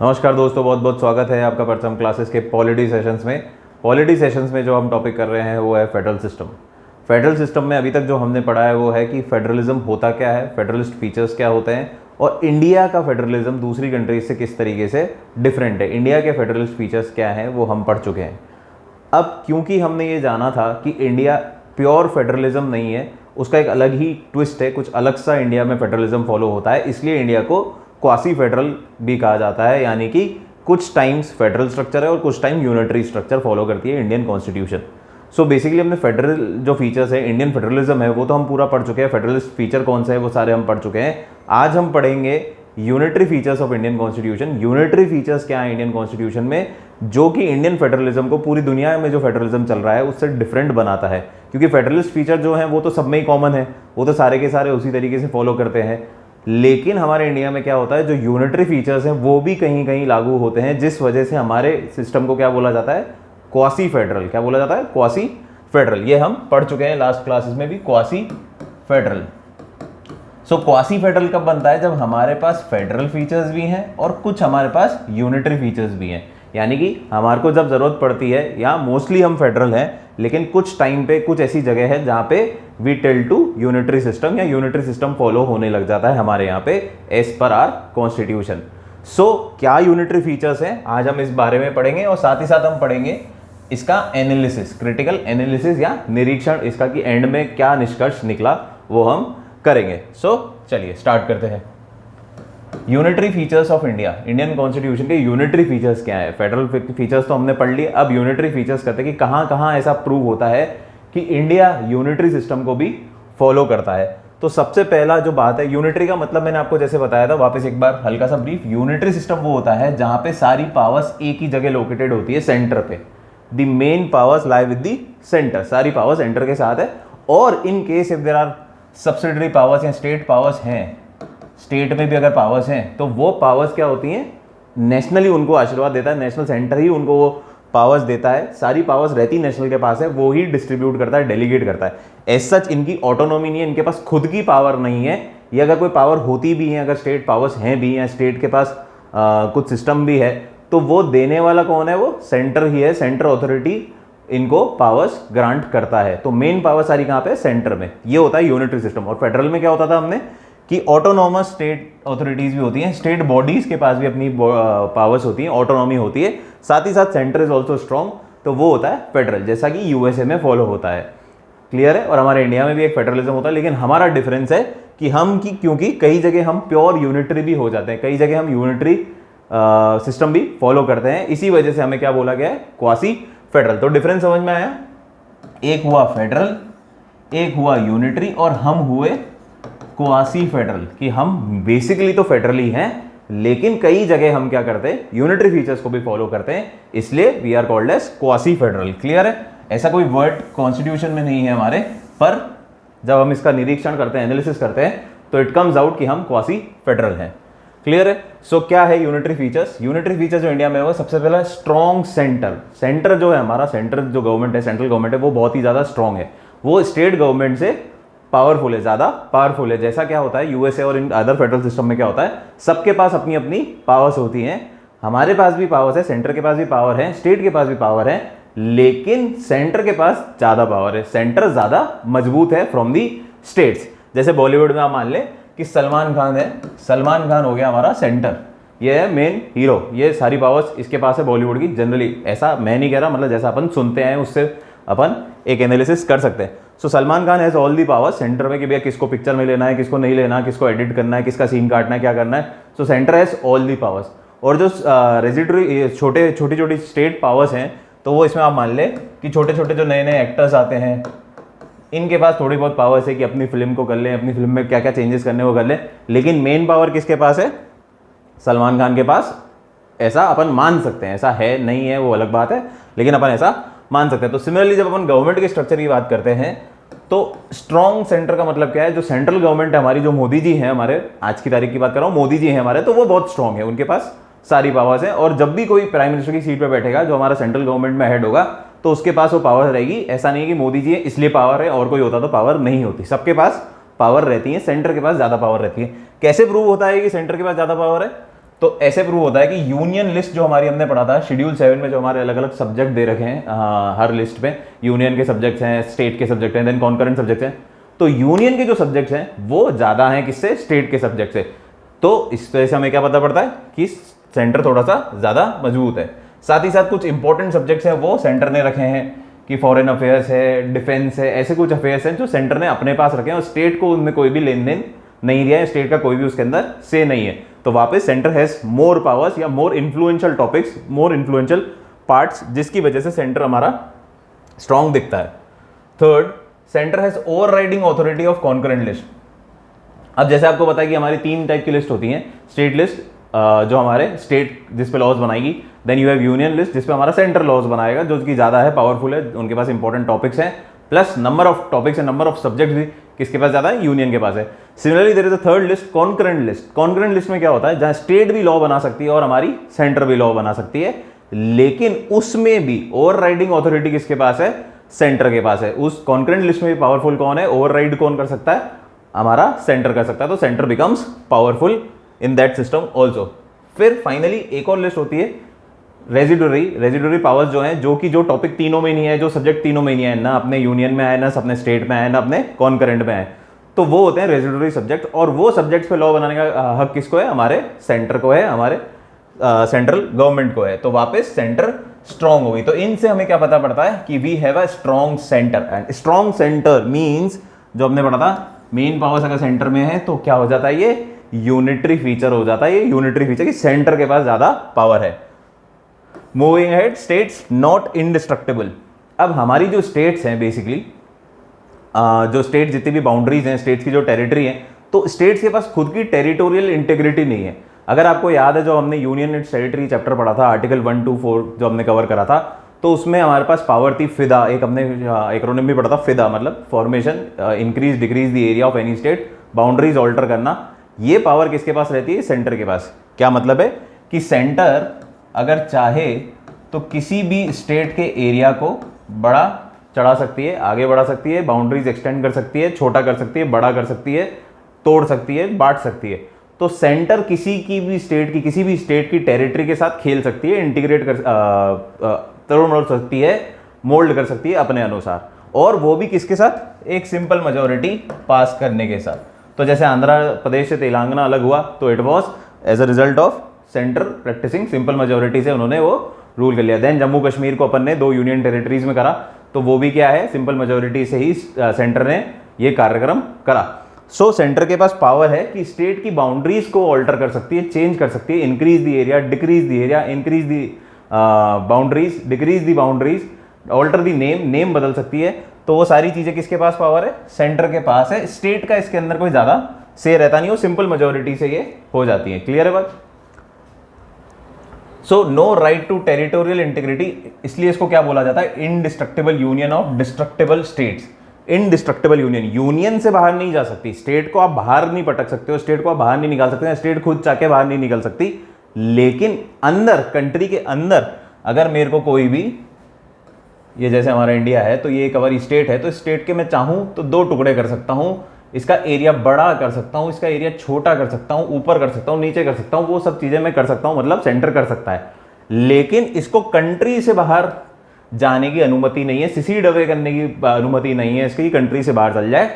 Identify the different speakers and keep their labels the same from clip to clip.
Speaker 1: नमस्कार दोस्तों, बहुत बहुत स्वागत है आपका परचम क्लासेस के पॉलिटी सेशंस में। पॉलिटी सेशंस में जो हम टॉपिक कर रहे हैं वो है फेडरल सिस्टम। फेडरल सिस्टम में अभी तक जो हमने पढ़ा है वो है कि फेडरलिज्म होता क्या है, फेडरलिस्ट फीचर्स क्या होते हैं और इंडिया का फेडरलिज्म दूसरी कंट्रीज से किस तरीके से डिफरेंट है, इंडिया के फेडरलिस्ट फीचर्स क्या हैं वो हम पढ़ चुके हैं। अब क्योंकि हमने ये जाना था कि इंडिया प्योर फेडरलिज्म नहीं है, उसका एक अलग ही ट्विस्ट है, कुछ अलग सा इंडिया में फेडरलिज्म फॉलो होता है, इसलिए इंडिया को क्वासी फेडरल भी कहा जाता है। यानी कि कुछ टाइम्स फेडरल स्ट्रक्चर है और कुछ टाइम यूनिटरी स्ट्रक्चर फॉलो करती है इंडियन कॉन्स्टिट्यूशन। सो बेसिकली हमने फेडरल जो फीचर्स है, इंडियन फेडरलिज्म है, वो तो हम पूरा पढ़ चुके हैं। फेडरलिस्ट फीचर कौन सा है वो सारे हम पढ़ चुके हैं। आज हम पढ़ेंगे unitary features of Indian constitution. Unitary features क्या है इंडियन कॉन्स्टिट्यूशन में, जो कि इंडियन फेडरलिज्म को पूरी दुनिया में जो फेडरलिज्म चल रहा है उससे डिफरेंट बनाता है। क्योंकि फेडरलिस्ट फीचर जो है वो तो सब में ही कॉमन है, वो तो सारे के सारे उसी तरीके से फॉलो करते हैं। लेकिन हमारे इंडिया में क्या होता है, जो यूनिटरी फीचर्स हैं वो भी कहीं कहीं लागू होते हैं, जिस वजह से हमारे सिस्टम को क्या बोला जाता है, क्वासी फेडरल। क्या बोला जाता है, क्वासी फेडरल। ये हम पढ़ चुके हैं लास्ट क्लासेस में भी, क्वासी फेडरल। सो क्वासी फेडरल कब बनता है, जब हमारे पास फेडरल फीचर्स भी हैं और कुछ हमारे पास यूनिटरी फीचर्स भी हैं। यानी कि हमारे को जब जरूरत पड़ती है, या मोस्टली हम फेडरल हैं, लेकिन कुछ टाइम पे कुछ ऐसी जगह है जहाँ पे we tell to unitary system, या यूनिटरी सिस्टम फॉलो होने लग जाता है हमारे यहाँ पे एज पर आर कॉन्स्टिट्यूशन। सो क्या यूनिटरी फीचर्स हैं, आज हम इस बारे में पढ़ेंगे और साथ ही साथ हम पढ़ेंगे इसका एनालिसिस, क्रिटिकल एनालिसिस या निरीक्षण, इसका कि एंड में क्या निष्कर्ष निकला वो हम करेंगे। सो चलिए स्टार्ट करते हैं। Unitary features of India, Indian constitution के यूनिटरी फीचर्स क्या है। फेडरल फीचर्स तो हमने पढ़ लिए, अब यूनिटरी फीचर्स कहते हैं कि कहाँ कहाँ ऐसा प्रूव होता है कि इंडिया यूनिटरी सिस्टम को भी फॉलो करता है। तो सबसे पहला जो बात है, यूनिटरी का मतलब मैंने आपको जैसे बताया था, वापस एक बार हल्का सा ब्रीफ। यूनिटरी सिस्टम वो होता है जहां पे सारी पावर्स एक ही जगह लोकेटेड होती है, सेंटर पे। The main powers lie with the centre, सारी पावर्स सेंटर के साथ है। और in case if there are subsidiary powers या स्टेट पावर्स हैं, स्टेट में भी अगर पावर्स हैं, तो वो पावर्स क्या होती हैं, नेशनली उनको आशीर्वाद देता है, नेशनल सेंटर ही उनको वो पावर्स देता है। सारी पावर्स रहती नेशनल के पास है, वो ही डिस्ट्रीब्यूट करता है, डेलीगेट करता है। एज सच इनकी ऑटोनॉमी नहीं है, इनके पास खुद की पावर नहीं है। ये अगर कोई पावर होती भी है, अगर स्टेट पावर्स हैं भी, या स्टेट के पास कुछ सिस्टम भी है, तो वो देने वाला कौन है, वो सेंटर ही है। सेंटर अथॉरिटी इनको पावर्स ग्रांट करता है। तो मेन पावर सारी कहाँ पे, सेंटर में। ये होता है यूनिटरी सिस्टम। और फेडरल में क्या होता था हमने कि ऑटोनॉमस स्टेट अथॉरिटीज भी होती हैं, स्टेट बॉडीज के पास भी अपनी पावर्स होती हैं, ऑटोनॉमी होती है, साथ ही साथ सेंटर इज ऑल्सो स्ट्रॉन्ग। तो वो होता है फेडरल, जैसा कि यूएसए में फॉलो होता है। क्लियर है। और हमारे इंडिया में भी एक फेडरलिज्म होता है, लेकिन हमारा डिफरेंस है कि क्योंकि कई जगह हम प्योर यूनिटरी भी हो जाते हैं, कई जगह हम यूनिटरी सिस्टम भी फॉलो करते हैं। इसी वजह से हमें क्या बोला गया है, क्वासी फेडरल। तो डिफरेंस समझ में आया, एक हुआ फेडरल, एक हुआ यूनिटरी, और हम हुए क्वासी फेडरल। कि हम बेसिकली तो फेडरल ही हैं, लेकिन कई जगह हम क्या करते हैं, यूनिटरी फीचर्स को भी फॉलो करते हैं, इसलिए we are called as quasi federal. Clear है। ऐसा कोई वर्ड कॉन्स्टिट्यूशन में नहीं है हमारे, पर जब हम इसका निरीक्षण करते हैं, एनालिसिस करते हैं, तो इट कम्स आउट कि हम क्वासी फेडरल हैं। क्लियर है। सो क्या है यूनिटरी फीचर्स। यूनिटरी फीचर जो इंडिया में है, सबसे पहला स्ट्रॉन्ग सेंटर। सेंटर जो है हमारा, सेंटर जो गवर्नमेंट है, सेंट्रल गवर्नमेंट है, वो बहुत ही ज्यादा स्ट्रॉन्ग है, वो स्टेट गवर्नमेंट से पावरफुल है, ज्यादा पावरफुल है। जैसा क्या होता है यूएसए और इन अदर फेडरल सिस्टम में क्या होता है, सबके पास अपनी अपनी पावर्स होती हैं। हमारे पास भी पावर्स है, सेंटर के पास भी पावर है, स्टेट के पास भी पावर है, लेकिन सेंटर के पास ज्यादा पावर है, सेंटर ज्यादा मजबूत है फ्रॉम दी स्टेट्स। जैसे बॉलीवुड में आप मान ले कि सलमान खान है, सलमान खान हो गया हमारा सेंटर, ये है मेन हीरो, ये सारी पावर्स इसके पास है बॉलीवुड की। जनरली ऐसा मैं नहीं कह रहा, मतलब जैसा अपन सुनते हैं उससे अपन एक एनालिसिस कर सकते हैं। So Salman Khan has all the power centre में, कि भैया किसको पिक्चर में लेना है, किसको नहीं लेना, किसको एडिट करना है, किसका सीन काटना है, क्या करना है। So centre has all the powers. और जो रेजिडरी छोटी छोटी स्टेट पावर्स हैं, तो वो इसमें आप मान ले कि छोटे छोटे जो नए नए एक्टर्स आते हैं, इनके पास थोड़ी बहुत पावर्स है कि अपनी फिल्म को कर लें, अपनी फिल्म में क्या क्या चेंजेस करने वो कर लें। लेकिन मेन पावर किसके पास है, सलमान खान के पास। ऐसा अपन मान सकते हैं, ऐसा है नहीं है वो अलग बात है, लेकिन अपन ऐसा मान सकते हैं। तो सिमिलरली जब अपन गवर्नमेंट के स्ट्रक्चर की बात करते हैं, तो स्ट्रॉन्ग सेंटर का मतलब क्या है, जो सेंट्रल गवर्नमेंट है हमारी, जो मोदी जी हैं हमारे, आज की तारीख की बात कर रहा हूँ, मोदी जी हैं हमारे, तो वो बहुत स्ट्रॉन्ग है, उनके पास सारी पावर्स हैं। और जब भी कोई प्राइम मिनिस्टर की सीट पर बैठेगा, जो हमारा सेंट्रल गवर्नमेंट में हेड होगा, तो उसके पास वो पावर रहेगी। ऐसा नहीं है कि मोदी जी है इसलिए पावर है, और कोई होता तो पावर नहीं होती। सबके पास पावर रहती है, सेंटर के पास ज्यादा पावर रहती है। कैसे प्रूव होता है कि सेंटर के पास ज्यादा पावर है, तो ऐसे प्रूव होता है कि यूनियन लिस्ट जो हमारी हमने पढ़ा था शेड्यूल 7 में, जो हमारे अलग अलग सब्जेक्ट दे रखे हैं हर लिस्ट में, यूनियन के सब्जेक्ट्स हैं, स्टेट के सब्जेक्ट हैं, देन कॉन्करेंट सब्जेक्ट्स हैं। तो यूनियन के जो सब्जेक्ट्स हैं वो ज़्यादा हैं किससे, स्टेट के सब्जेक्ट से। तो इस वजह से हमें क्या पता पड़ता है कि सेंटर थोड़ा सा ज़्यादा मजबूत है। साथ ही साथ कुछ इंपॉर्टेंट सब्जेक्ट्स हैं वो सेंटर ने रखे हैं कि फॉरेन अफेयर्स है, डिफेंस है, ऐसे कुछ अफेयर्स हैं जो सेंटर ने अपने पास रखे हैं और स्टेट को उनमें कोई भी लेन देन नहीं दिया है, स्टेट का कोई भी उसके अंदर से नहीं है। तो वापस सेंटर हैज मोर पावर्स या मोर इन्फ्लुएंशियल टॉपिक्स, मोर इन्फ्लुएंशियल पार्ट्स, जिसकी वजह से सेंटर हमारा स्ट्रांग दिखता है। Third, centre has overriding authority of concurrent list. अब जैसे आपको पता है कि हमारी 3 टाइप की लिस्ट होती हैं, स्टेट लिस्ट जो हमारे स्टेट जिस पे लॉज बनाएगी, then you have union list जिस पे हमारा सेंटर लॉज बनाएगा, जो कि ज़्यादा है, पावरफुल है, उनके पास इंपॉर्टेंट टॉपिक्स हैं, plus number of topics and number of subject भी किसके पास ज़्यादा है, यूनियन के पास है। Similarly there is a third list, concurrent list. Concurrent list में क्या होता है, जहाँ स्टेट भी लॉ बना सकती है और हमारी सेंटर भी लॉ बना सकती है, लेकिन उसमें भी ओवरराइडिंग अथॉरिटी किसके पास है, सेंटर के पास है। उस कॉन्करेंट लिस्ट में भी पावरफुल कौन है, ओवरराइड कौन कर सकता है, हमारा सेंटर कर सकता है। तो centre becomes powerful in that system also. फिर फाइनली एक और लिस्ट होती है रेजिडुअरी पावर्स, जो है जो टॉपिक तीनों में नहीं है, जो सब्जेक्ट तीनों में नहीं है, ना अपने यूनियन में आए, ना अपने स्टेट में आए, ना अपने कॉन्करेंट में आए, तो वो होते हैं रेजिडुअरी सब्जेक्ट। और वो सब्जेक्ट्स पे लॉ बनाने का हक किसको है, हमारे सेंटर को है, हमारे सेंट्रल गवर्नमेंट को है। तो वापस सेंटर स्ट्रांग होगी। तो इनसे हमें क्या पता पड़ता है कि we have a strong centre. And strong centre means, जो हमने पढ़ा था, मेन पावर्स अगर सेंटर में है तो क्या हो जाता है, ये यूनिटरी फीचर हो जाता है। ये यूनिटरी फीचर कि सेंटर के पास ज्यादा पावर है। Moving ahead, states not indestructible. अब हमारी जो स्टेट्स हैं बेसिकली, जो स्टेट जितनी भी बाउंड्रीज हैं, स्टेट्स की जो टेरिटरी है, तो स्टेट्स के पास खुद की टेरिटोरियल इंटीग्रिटी नहीं है। अगर आपको याद है, जो हमने यूनियन एंड टेरिटरी चैप्टर पढ़ा था, आर्टिकल 1 to 4 जो हमने कवर करा था, तो उसमें हमारे पास पावर थी फिदा। एक हमने एक्रोनिम भी पढ़ा था, फिदा मतलब formation, increase decrease the area of any state, boundaries alter करना। ये पावर किसके पास रहती है, सेंटर के पास। क्या मतलब है कि सेंटर अगर चाहे तो किसी भी स्टेट के एरिया को बड़ा चढ़ा सकती है, आगे बढ़ा सकती है, बाउंड्रीज एक्सटेंड कर सकती है, छोटा कर सकती है, बड़ा कर सकती है, तोड़ सकती है, बांट सकती है। तो सेंटर किसी भी स्टेट की टेरिटरी के साथ खेल सकती है, इंटीग्रेट कर तोड़ सकती है, मोल्ड कर सकती है अपने अनुसार, और वो भी किसके साथ, एक सिंपल मेजोरिटी पास करने के साथ। तो जैसे आंध्र प्रदेश से तेलंगाना अलग हुआ, तो it was as a result of centre practising simple majority से उन्होंने वो रूल कर लिया। देन जम्मू कश्मीर को अपन ने 2 यूनियन टेरिटरीज में करा, तो वो भी क्या है, सिंपल मेजोरिटी से ही सेंटर ने ये कार्यक्रम करा। सो सेंटर के पास पावर है कि स्टेट की बाउंड्रीज को ऑल्टर कर सकती है, चेंज कर सकती है, increase the area, decrease the area, increase the boundaries, decrease the boundaries, alter the name बदल सकती है। तो वो सारी चीजें किसके पास पावर है, सेंटर के पास है। स्टेट का इसके अंदर कोई ज्यादा से रहता नहीं, वो सिंपल मेजोरिटी से ये हो जाती है। क्लियर है बात। So no right to territorial integrity, इसलिए इसको क्या बोला जाता है, indestructible union of destructible states. Indestructible union से बाहर नहीं जा सकती, स्टेट को आप बाहर नहीं पटक सकते हो, स्टेट को आप बाहर नहीं निकाल सकते, स्टेट खुद चाह के बाहर नहीं निकल सकती। लेकिन अंदर, कंट्री के अंदर अगर मेरे को कोई भी, ये जैसे हमारा इंडिया है, तो ये एक हमारी स्टेट है, तो स्टेट के मैं चाहूं तो 2 टुकड़े कर सकता हूं, इसका एरिया बड़ा कर सकता हूं, इसका एरिया छोटा कर सकता हूं, ऊपर कर सकता हूं, नीचे कर सकता हूं, वो सब चीजें मैं कर सकता हूं, मतलब सेंटर कर सकता है। लेकिन इसको कंट्री से बाहर जाने की अनुमति नहीं है, सिसीड अवे करने की अनुमति नहीं है इसकी, कंट्री से बाहर चल जाए।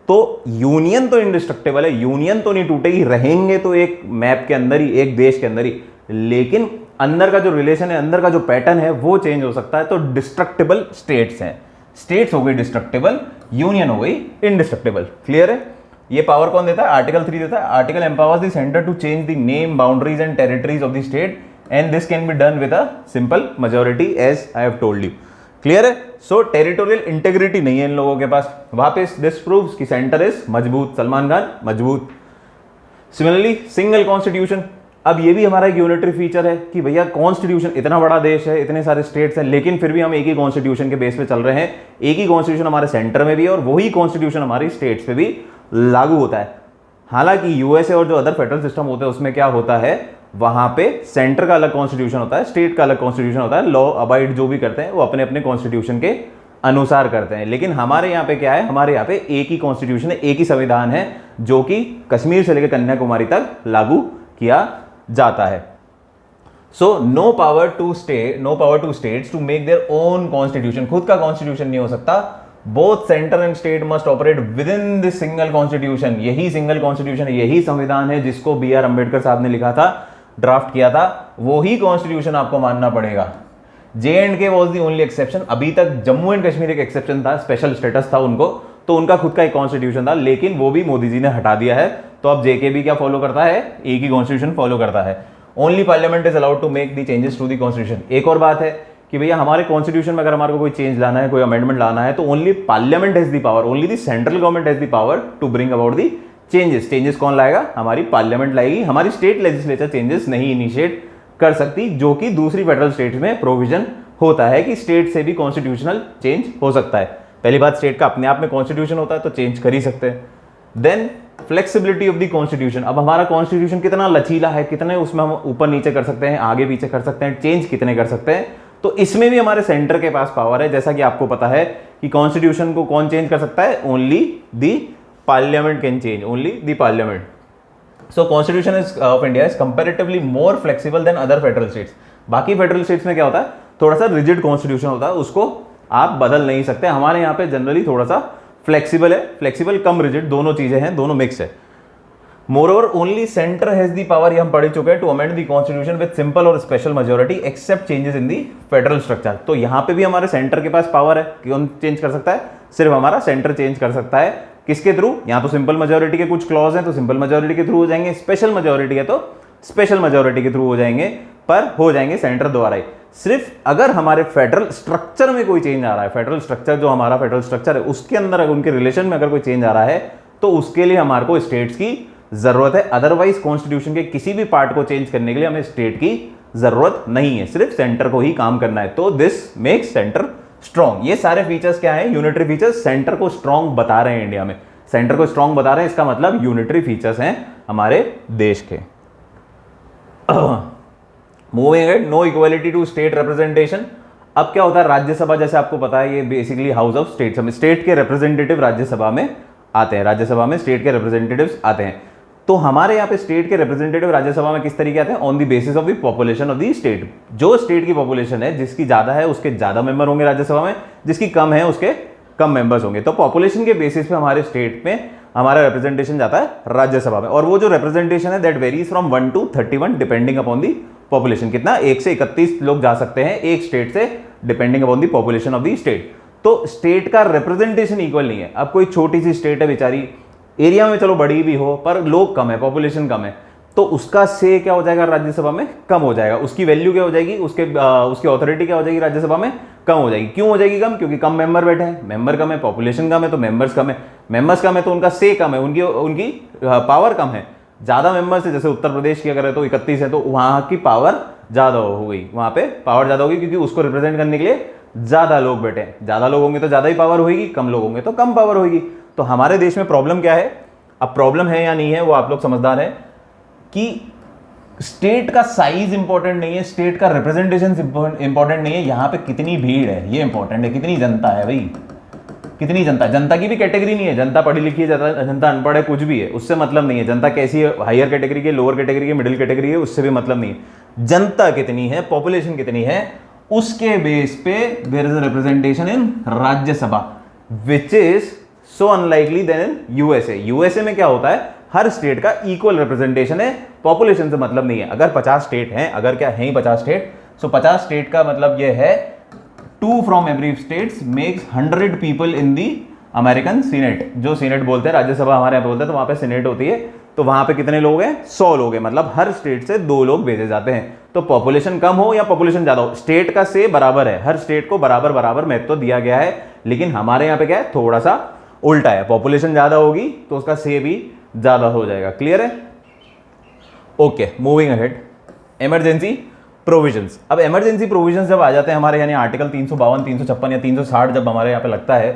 Speaker 1: तो यूनियन तो इंडिस्ट्रक्टिबल है, यूनियन तो नहीं टूटेगी, रहेंगे तो एक मैप के अंदर ही, एक देश के अंदर ही, लेकिन अंदर का जो रिलेशन है, अंदर का जो पैटर्न है, वो चेंज हो सकता है। तो डिस्ट्रक्टिबल स्टेट्स हैं, स्टेट्स हो गई डिस्ट्रक्टिबल, यूनियन हो गई इंडिस्ट्रक्टिबल। क्लियर है। ये पावर कौन देता है, आर्टिकल 3 देता है। Article empowers the centre to change the name, boundaries and territories of the state, and this can be done with a simple majority, as I have told you. Clear है। So territorial integrity नहीं है इन लोगों के पास। वापस this proves कि centre is मजबूत, सलमान खान मजबूत। Similarly single constitution, अब ये भी हमारा एक यूनिटरी फीचर है कि भैया कॉन्स्टिट्यूशन, इतना बड़ा देश है, इतने सारे स्टेट्स हैं, लेकिन फिर भी हम एक ही कॉन्स्टिट्यूशन के बेस पे चल रहे हैं। एक ही कॉन्स्टिट्यूशन हमारे सेंटर में भी है और वही कॉन्स्टिट्यूशन हमारी स्टेट्स पे भी लागू होता है। हालांकि यूएसए और जो अदर फेडरल सिस्टम होते हैं उसमें क्या होता है, वहां पे सेंटर का अलग कॉन्स्टिट्यूशन होता है, स्टेट का अलग कॉन्स्टिट्यूशन होता है, लॉ अबाइड जो भी करते हैं वो अपने अपने कॉन्स्टिट्यूशन के अनुसार करते हैं। लेकिन हमारे यहाँ पे क्या है, हमारे यहाँ पे एक ही कॉन्स्टिट्यूशन है, एक ही संविधान है, जो कि कश्मीर से लेकर कन्याकुमारी तक लागू किया जाता है। So no power to states to make their own constitution, खुद का कॉन्स्टिट्यूशन नहीं हो सकता। Both centre and state must operate within this single constitution, यही सिंगल कॉन्स्टिट्यूशन है, यही संविधान है जिसको B.R. अम्बेडकर साहब ने लिखा था, ड्राफ्ट किया था, वो ही कॉन्स्टिट्यूशन आपको मानना पड़ेगा। J&K was the only exception, अभी तक जम्मू एंड कश्मीर एक एक्सेप्शन था, स्पेशल स्टेटस था उनको, तो उनका खुद का एक कॉन्स्टिट्यूशन था, लेकिन वो भी मोदी जी ने हटा दिया है। तो अब JK भी क्या फॉलो करता है, एक ही कॉन्स्टिट्यूशन फॉलो करता है। Only parliament is allowed to make the changes to the constitution. एक और बात है कि भैया हमारे कॉन्स्टिट्यूशन में अगर हमारे को कोई चेंज लाना है, कोई अमेंडमेंट लाना है, तो only parliament has the power, only the central government has the power to bring about the changes कौन लाएगा, हमारी पार्लियामेंट लाएगी, हमारी स्टेट लेजिस्लेचर चेंजेस नहीं इनिशिएट कर सकती, जो कि दूसरी फेडरल स्टेट्स में प्रोविजन होता है कि स्टेट से भी कॉन्स्टिट्यूशनल चेंज हो सकता है। पहली बात, स्टेट का अपने आप में कॉन्स्टिट्यूशन होता है तो चेंज कर ही सकते हैं। Then flexibility of the constitution, अब हमारा कॉन्स्टिट्यूशन कितना लचीला है, कितने उसमें हम ऊपर नीचे कर सकते हैं, आगे पीछे कर सकते हैं, चेंज कितने कर सकते हैं, तो इसमें भी हमारे सेंटर के पास पावर है। जैसा कि आपको पता है कि कॉन्स्टिट्यूशन को कौन चेंज कर सकता है, only the parliament can change, only the parliament. So constitution of India is comparatively more flexible than other federal states. बाकी फेडरल स्टेट्स में क्या होता है, थोड़ा सा रिजिड कॉन्स्टिट्यूशन होता है, उसको आप बदल नहीं सकते। हमारे यहाँ पे जनरली थोड़ा सा फ्लेक्सिबल है, फ्लेक्सिबल कम रिजिड, दोनों चीजें हैं, दोनों मिक्स है। Moreover only centre has the power, ये हम पढ़ चुके हैं, to amend the constitution with simple और special majority except changes in the federal structure. तो यहाँ पे भी हमारे सेंटर के पास पावर है, कौन चेंज कर सकता है, सिर्फ हमारा सेंटर चेंज कर सकता है। किसके थ्रू, यहाँ तो सिंपल मेजोरिटी के कुछ क्लॉज हैं तो सिंपल मेजोरिटी के थ्रू हो जाएंगे, स्पेशल मेजोरिटी है तो स्पेशल मेजोरिटी के थ्रू हो जाएंगे, पर हो जाएंगे सेंटर द्वारा ही। सिर्फ अगर हमारे फेडरल स्ट्रक्चर में कोई चेंज आ रहा है, फेडरल स्ट्रक्चर जो हमारा फेडरल स्ट्रक्चर है उसके अंदर अगर उनके रिलेशन में अगर कोई चेंज आ रहा है तो उसके लिए हमारे को स्टेट्स की जरूरत है। अदरवाइज कॉन्स्टिट्यूशन के किसी भी पार्ट को चेंज करने के लिए हमें स्टेट की जरूरत नहीं है, सिर्फ सेंटर को ही काम करना है। तो दिस मेक्स सेंटर स्ट्रॉन्ग। ये सारे फीचर्स क्या है, यूनिटरी फीचर्स सेंटर को स्ट्रॉन्ग बता रहे हैं। इंडिया में सेंटर को स्ट्रॉन्ग बता रहे हैं, इसका मतलब यूनिटरी फीचर्स हैं हमारे देश के। Moving ahead, no equality to state representation. अब क्या होता है, राज्यसभा जैसे आपको पता है ये basically house of states, state के रिप्रेजेंटेटिव राज्यसभा में आते हैं, राज्यसभा में स्टेट के रिप्रेजेंटेटिव्स आते हैं। तो हमारे यहाँ पे स्टेट के रिप्रेजेंटेटिव राज्यसभा में किस तरीके आते हैं, on the basis of the population of the state. जो स्टेट की पॉपुलेशन है, जिसकी ज्यादा है उसके ज्यादा मेंबर होंगे राज्यसभा में, जिसकी कम है उसके कम मेंबर्स होंगे। तो पॉपुलेशन के बेसिस पे हमारे स्टेट में हमारा रिप्रेजेंटेशन जाता है राज्यसभा में, और वो जो रिप्रेजेंटेशन है that varies from 1 to 31 depending upon the population. कितना, 1 से 31 लोग जा सकते हैं एक स्टेट से, depending upon the population of the state. तो स्टेट का रिप्रेजेंटेशन इक्वल नहीं है। अब कोई छोटी सी स्टेट है बेचारी, एरिया में चलो बड़ी भी हो पर लोग कम है, पॉपुलेशन कम है, तो उसका से क्या हो जाएगा राज्यसभा में, कम हो जाएगा। उसकी वैल्यू क्या हो जाएगी, उसकी ऑथोरिटी क्या हो जाएगी राज्यसभा में, कम हो जाएगी। क्यों हो जाएगी कम, क्योंकि कम मेंबर बैठे हैं, मेंबर कम है, पॉपुलेशन कम है तो मेंबर्स कम है, मेंबर्स कम है तो उनका से कम है, उनकी पावर कम है। ज्यादा मेंबर्स है, जैसे उत्तर प्रदेश की अगर है तो 31 है तो वहां की पावर ज्यादा हो गई, वहां पे पावर ज्यादा होगी क्योंकि उसको रिप्रेजेंट करने के लिए ज्यादा लोग बैठे हैं। ज्यादा लोग होंगे तो ज्यादा ही पावर होगी, कम लोग होंगे तो कम पावर होगी। तो हमारे देश में प्रॉब्लम क्या है, अब प्रॉब्लम है या नहीं है वो आप लोग समझदार हैं, कि स्टेट का साइज इंपॉर्टेंट नहीं है, स्टेट का रिप्रेजेंटेशन इंपॉर्टेंट नहीं है, यहाँ पे कितनी भीड़ है ये इंपॉर्टेंट है, कितनी जनता है भाई, कितनी जनता। जनता की भी कैटेगरी नहीं है, जनता पढ़ी लिखी है, जनता अनपढ़ है, कुछ भी है, उससे मतलब नहीं है। जनता कैसी है, हायर कैटेगरी की, लोअर कैटेगरी की, मिडिल कैटेगरी है, उससे भी मतलब नहीं है। जनता कितनी है, पॉपुलेशन कितनी है, उसके बेस पे there is representation in Rajya Sabha, which is so unlikely than in USA. USA में क्या होता है, हर स्टेट का इक्वल रिप्रेजेंटेशन है, पॉपुलेशन से मतलब नहीं है। अगर 50 स्टेट हैं, अगर क्या है ही 50 स्टेट, सो 50 स्टेट का मतलब यह है 2 from every states makes 100 people in the American senate. जो सीनेट बोलते हैं, राज्यसभा हमारे यहाँ बोलते हैं, तो वहां पे सीनेट होती है, तो वहां पे कितने लोग हैं, 100 लोग हैं, मतलब हर स्टेट से 2 लोग भेजे जाते हैं। तो पॉपुलेशन कम हो या पॉपुलेशन ज्यादा हो, स्टेट का से बराबर है, हर स्टेट को बराबर बराबर महत्व दिया गया है। लेकिन हमारे यहाँ पे क्या है, थोड़ा सा उल्टा है, पॉपुलेशन ज्यादा होगी तो उसका से भी ज्यादा हो जाएगा। क्लियर है, okay. Moving ahead, emergency provisions. अब इमरजेंसी प्रोविजंस जब आ जाते हैं हमारे, यानी आर्टिकल 352, 356 या 360 जब हमारे यहाँ पे लगता है,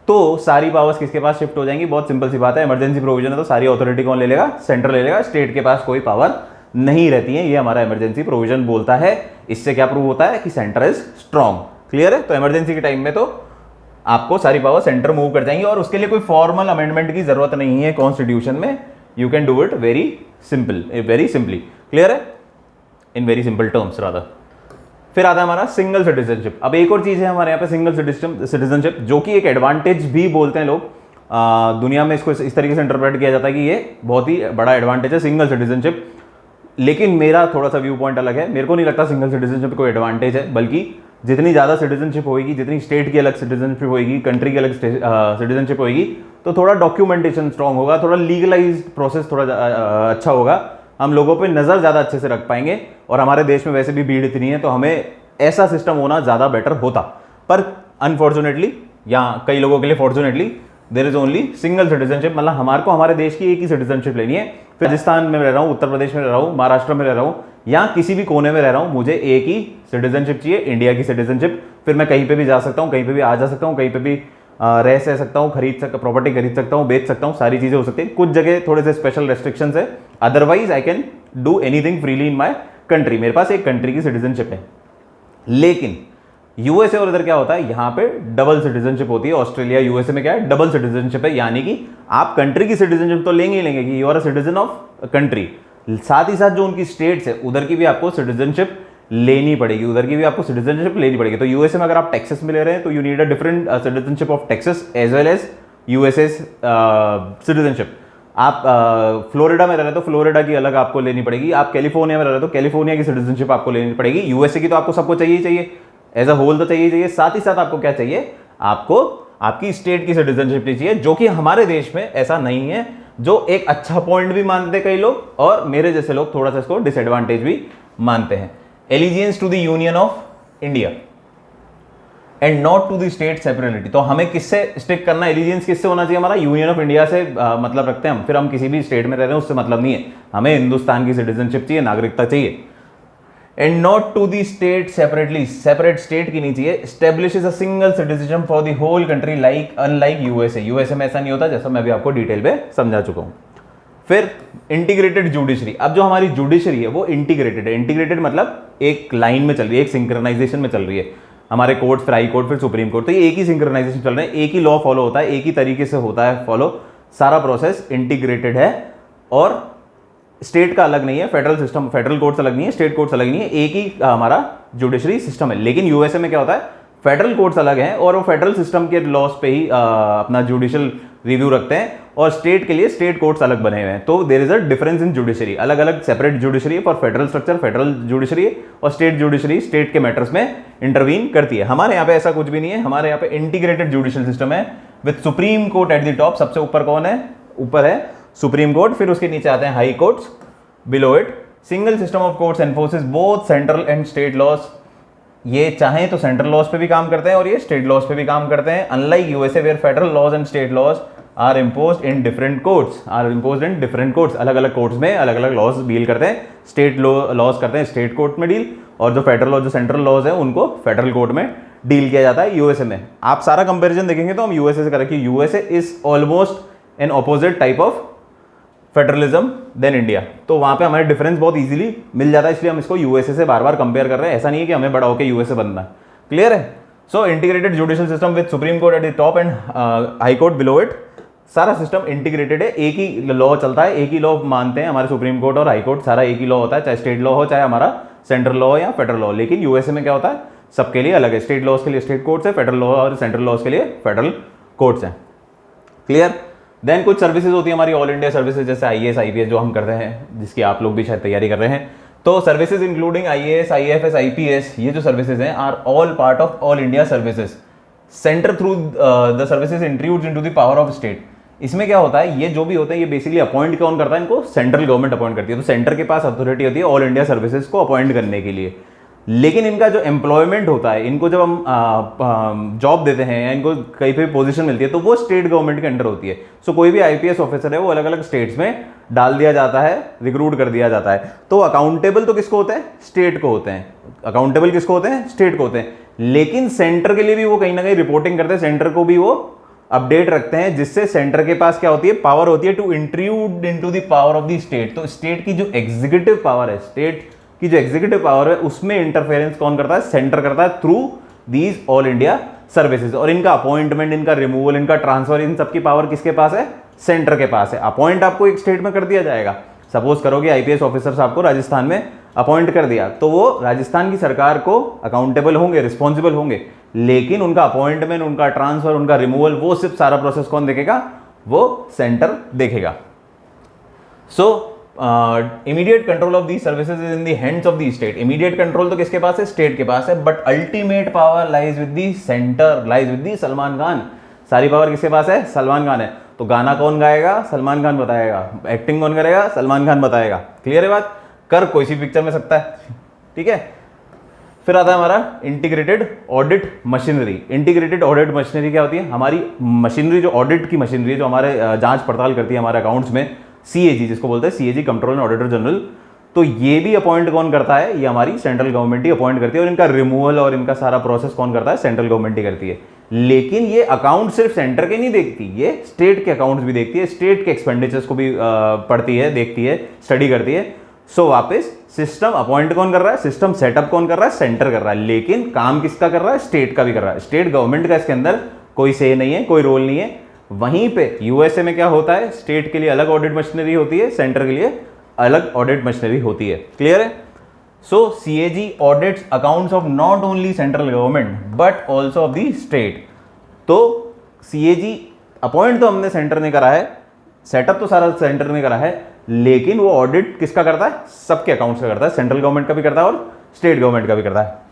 Speaker 1: तो सारी पावर्स किसके पास शिफ्ट हो जाएंगी। बहुत सिंपल सी बात है, इमरजेंसी प्रोविजन है तो सारी अथॉरिटी कौन ले लेगा, सेंटर ले लेगा, स्टेट के पास कोई पावर नहीं रहती है। ये हमारा इमरजेंसी प्रोविजन बोलता है। इससे क्या प्रूव होता है कि सेंटर इज स्ट्रॉन्ग। क्लियर है, तो इमरजेंसी के टाइम में तो आपको सारी पावर सेंटर मूव कर जाएंगी, और उसके लिए कोई फॉर्मल अमेंडमेंट की जरूरत नहीं है कॉन्स्टिट्यूशन में। You can do it very simple, very simply. Clear है, in very simple terms rather. फिर आता है हमारा सिंगल सिटीजनशिप। अब एक और चीज़ है हमारे यहाँ पे सिंगल सिटीजनशिप, जो कि एक एडवांटेज भी बोलते हैं लोग, दुनिया में इसको इस तरीके से इंटरप्रेट किया जाता है कि ये बहुत ही बड़ा एडवांटेज है सिंगल सिटीजनशिप। लेकिन मेरा थोड़ा सा व्यू पॉइंट अलग है, मेरे को नहीं लगता सिंगल सिटीजनशिप कोई एडवांटेज है, बल्कि जितनी ज़्यादा सिटीजनशिप होगी, जितनी स्टेट की अलग सिटीजनशिप होगी, कंट्री की अलग सिटीजनशिप होगी, तो थोड़ा डॉक्यूमेंटेशन स्ट्रांग होगा, थोड़ा लीगलाइज प्रोसेस थोड़ा अच्छा होगा, हम लोगों पे नज़र ज़्यादा अच्छे से रख पाएंगे। और हमारे देश में वैसे भी भीड़ इतनी है, तो हमें ऐसा सिस्टम होना ज़्यादा बेटर होता। पर अनफॉर्चुनेटली, या कई लोगों के लिए fortunately, there is only single citizenship, मतलब हमारे को हमारे देश की एक ही सिटीजनशिप लेनी है। फिर राजस्थान में रह रहा हूँ, उत्तर प्रदेश में रह रहा हूँ, महाराष्ट्र में रह रहा हूँ, या किसी भी कोने में रह रहा हूँ, मुझे एक ही सिटीजनशिप चाहिए, इंडिया की सिटीजनशिप। फिर मैं कहीं पे भी जा सकता हूँ, कहीं पे भी आ जा सकता हूँ, कहीं पे भी रह सकता हूँ, प्रॉपर्टी खरीद सकता हूँ, बेच सकता हूँ, सारी चीज़ें हो सकती है। कुछ जगह थोड़े से स्पेशल रेस्ट्रिक्शंस है, otherwise I can do anything freely in my country. मेरे पास एक कंट्री की सिटीजनशिप है। लेकिन यूएसए और इधर क्या होता है, यहाँ पे डबल सिटीजनशिप होती है। ऑस्ट्रेलिया, यूएसए में क्या है, डबल सिटीजनशिप है, यानी कि आप कंट्री की सिटीजनशिप तो लेंगे ही लेंगे कि you are a citizen of country, साथ ही साथ जो उनकी स्टेट्स है उधर की भी आपको सिटीजनशिप लेनी पड़ेगी, उधर की भी आपको सिटीजनशिप लेनी पड़ेगी। तो यूएसए में अगर आप टेक्सास में ले रहे हैं तो you need a different citizenship of Texas as well as USA citizenship. आप फ्लोरिडा में रह रहे हैं तो फ्लोरिडा की अलग आपको लेनी पड़ेगी। आप कैलिफोर्निया में रह रहे हो तो कैलिफोर्निया की सिटीजनशिप आपको लेनी पड़ेगी। यूएसए की तो आपको सबको चाहिए चाहिए, एज अ होल तो चाहिए। साथ ही साथ आपको क्या चाहिए, आपको आपकी स्टेट की सिटीजनशिप चाहिए, जो कि हमारे देश में ऐसा नहीं है, जो एक अच्छा पॉइंट भी मानते हैं कई लोग, और मेरे जैसे लोग थोड़ा सा इसको डिसएडवांटेज भी मानते हैं। Allegiance to the union of India and not to the state separately. तो हमें किससे स्टिक करना, एलिजियंस किससे होना चाहिए, हमारा यूनियन ऑफ इंडिया से मतलब रखते हैं हम। फिर हम किसी भी स्टेट में रह रहे हैं उससे मतलब नहीं है, हमें हिंदुस्तान की सिटीजनशिप चाहिए, नागरिकता चाहिए। And not to the state separately, separate state की नहीं चाहिए। Establishes a single citizenship for the whole country like unlike USA. USA में ऐसा नहीं होता, जैसा मैं अभी आपको डिटेल पे समझा चुका हूं। फिर इंटीग्रेटेड जुडिशरी। अब जो हमारी जुडिशरी है वो इंटीग्रेटेड है। इंटीग्रेटेड मतलब एक लाइन में चल रही है, एक सिंक्रोनाइजेशन में चल रही है। हमारे कोर्ट, फिर हाई कोर्ट, फिर सुप्रीम कोर्ट, तो ये एक ही सिंक्रोनाइजेशन चल रहे हैं, एक ही लॉ फॉलो होता है, एक ही तरीके से होता है फॉलो, सारा प्रोसेस इंटीग्रेटेड है। और स्टेट का अलग नहीं है, फेडरल सिस्टम, फेडरल कोर्ट्स अलग नहीं है, स्टेट कोर्ट्स अलग नहीं है, एक ही हमारा जुडिशरी सिस्टम है। लेकिन यूएसए में क्या होता है, फेडरल कोर्ट्स अलग हैं और वो फेडरल सिस्टम के लॉज पे ही अपना जुडिशियल रिव्यू रखते हैं, और स्टेट के लिए स्टेट कोर्ट्स अलग बने हुए हैं। तो there is a difference in judiciary, अलग अलग separate judiciary for federal structure, federal judiciary, और स्टेट जुडिशरी स्टेट के मैटर्स में इंटरवीन करती है। हमारे यहाँ पे ऐसा कुछ भी नहीं है, हमारे यहाँ पे इंटीग्रेटेड जुडिशियल सिस्टम है with supreme court at the top. सबसे ऊपर कौन है, ऊपर है सुप्रीम कोर्ट, फिर उसके नीचे आते हैं high courts, below it single system of courts enforces both central and state laws. ये चाहें तो सेंट्रल लॉज पे भी काम करते हैं और ये स्टेट लॉज पे भी काम करते हैं। Unlike USA where federal laws and state laws are imposed in different courts, अलग अलग कोर्ट्स में अलग अलग लॉज डील करते हैं। स्टेट लॉज करते हैं स्टेट कोर्ट में डील, और जो फेडरल लॉ, जो सेंट्रल लॉज है उनको फेडरल कोर्ट में डील किया जाता है यूएसए में। आप सारा कंपेरिजन देखेंगे तो हम यूएसए से करें कि USA is almost an opposite type of federalism than India. तो वहां पे हमारे डिफरेंस बहुत इजीली मिल जाता है, इसलिए हम इसको यूएसए से बार बार कंपेयर कर रहे हैं। ऐसा नहीं है कि हमें बड़ा होकर यूएसए बनना है। क्लियर है? So integrated judicial system with supreme court at the top and high court below it. सारा सिस्टम इंटीग्रेटेड है, एक ही लॉ चलता है, एक ही लॉ मानते हैं हमारे सुप्रीम कोर्ट और हाई कोर्ट, सारा एक ही लॉ होता है, चाहे स्टेट लॉ हो, चाहे हमारा सेंट्रल लॉ या फेडरल लॉ। लेकिन यूएसए में क्या होता है, सबके लिए अलग है, स्टेट लॉज के लिए स्टेट कोर्ट्स है, फेडरल लॉ और सेंट्रल लॉज के लिए फेडरल कोर्ट्स हैं। क्लियर? देन कुछ सर्विसेज होती है हमारी ऑल इंडिया सर्विसेज, जैसे आईएएस आईपीएस जो हम कर रहे हैं, जिसकी आप लोग भी शायद तैयारी कर रहे हैं। तो services including IAS, IFS, IPS, ये जो सर्विसेज हैं are all part of all India services. Centre through the services intrudes into the power of state. इसमें क्या होता है, ये जो भी होते हैं ये बेसिकली अपॉइंट कौन करता है, इनको सेंट्रल गवर्नमेंट अपॉइंट करती है। तो सेंटर के पास अथॉरिटी होती है ऑल इंडिया सर्विसेज को अपॉइंट करने के लिए। लेकिन इनका जो एम्प्लॉयमेंट होता है, इनको जब हम जॉब देते हैं या इनको कहीं पे पोजीशन मिलती है तो वो स्टेट गवर्नमेंट के अंडर होती है। सो कोई भी आईपीएस ऑफिसर है वो अलग अलग स्टेट्स में डाल दिया जाता है, रिक्रूट कर दिया जाता है। तो अकाउंटेबल तो किसको होते हैं, स्टेट को होते हैं। अकाउंटेबल किसको होते हैं, स्टेट को होते हैं। लेकिन सेंटर के लिए भी वो कहीं ना कहीं रिपोर्टिंग करते हैं, सेंटर को भी वो अपडेट रखते हैं, जिससे सेंटर के पास क्या होती है, पावर होती है to intrude into the power of the state. तो स्टेट की जो एग्जीक्यूटिव पावर है, स्टेट की जो एग्जीक्यूटिव पावर है, उसमें इंटरफेरेंस कौन करता है, सेंटर करता है through these all India services. और इनका अपॉइंटमेंट, इनका रिमूवल, इनका ट्रांसफर, इन सबकी पावर किसके पास है, सेंटर के पास है। अपॉइंट आपको एक स्टेट में कर दिया जाएगा, सपोज करो कि आईपीएस ऑफिसर्स आपको राजस्थान में अपॉइंट कर दिया, तो वो राजस्थान की सरकार को अकाउंटेबल होंगे, रिस्पॉन्सिबल होंगे, लेकिन उनका अपॉइंटमेंट, उनका ट्रांसफर, उनका रिमूवल, वो सिर्फ सारा प्रोसेस कौन देखेगा? वो सेंटर देखेगा। So immediate control of the services is in the hands of the state. Immediate control तो किसके पास है? स्टेट के पास है, but ultimate power lies with the centre, lies with the Salman Khan. सारी पावर किसके पास है? सलमान खान है। तो गाना कौन गाएगा? सलमान खान बताएगा। एक्टिंग कौन करेगा? सलमान खान बताएगा। क्लियर है बात? कर कोई सी पिक्चर में सकता है, ठीक है। फिर आता है हमारा integrated audit machinery. Integrated audit machinery क्या होती है? हमारी मशीनरी, जो ऑडिट की मशीनरी है, जो हमारे जांच पड़ताल करती है हमारे अकाउंट्स में, सीएजी जिसको बोलते हैं, सीएजी कंट्रोलर ऑडिटर जनरल। तो ये भी अपॉइंट कौन करता है? ये हमारी सेंट्रल गवर्नमेंट ही अपॉइंट करती है, और इनका रिमूवल और इनका सारा प्रोसेस कौन करता है? सेंट्रल गवर्नमेंट ही करती है। लेकिन ये अकाउंट सिर्फ सेंटर के नहीं देखती, ये स्टेट के अकाउंट्स भी देखती है, स्टेट के एक्सपेंडिचर्स को भी पढ़ती है, देखती है, स्टडी करती है। सो वापस सिस्टम अपॉइंट कौन कर रहा है? सिस्टम सेटअप कौन कर रहा है? सेंटर कर रहा है। लेकिन काम किसका कर रहा है? स्टेट का भी कर रहा है। स्टेट गवर्नमेंट का इसके अंदर कोई से नहीं है, कोई रोल नहीं है। वहीं पे यूएसए में क्या होता है? स्टेट के लिए अलग ऑडिट मशीनरी होती है, सेंटर के लिए अलग ऑडिट मशीनरी होती है। क्लियर है? So CAG audits accounts of not only central government but also of the state. तो सीएजी अपॉइंट तो हमने सेंटर ने करा है, सेटअप तो सारा सेंटर ने करा है, लेकिन वो ऑडिट किसका करता है? सबके अकाउंट्स का करता है, सेंट्रल गवर्नमेंट का भी करता है और स्टेट गवर्नमेंट का भी करता है।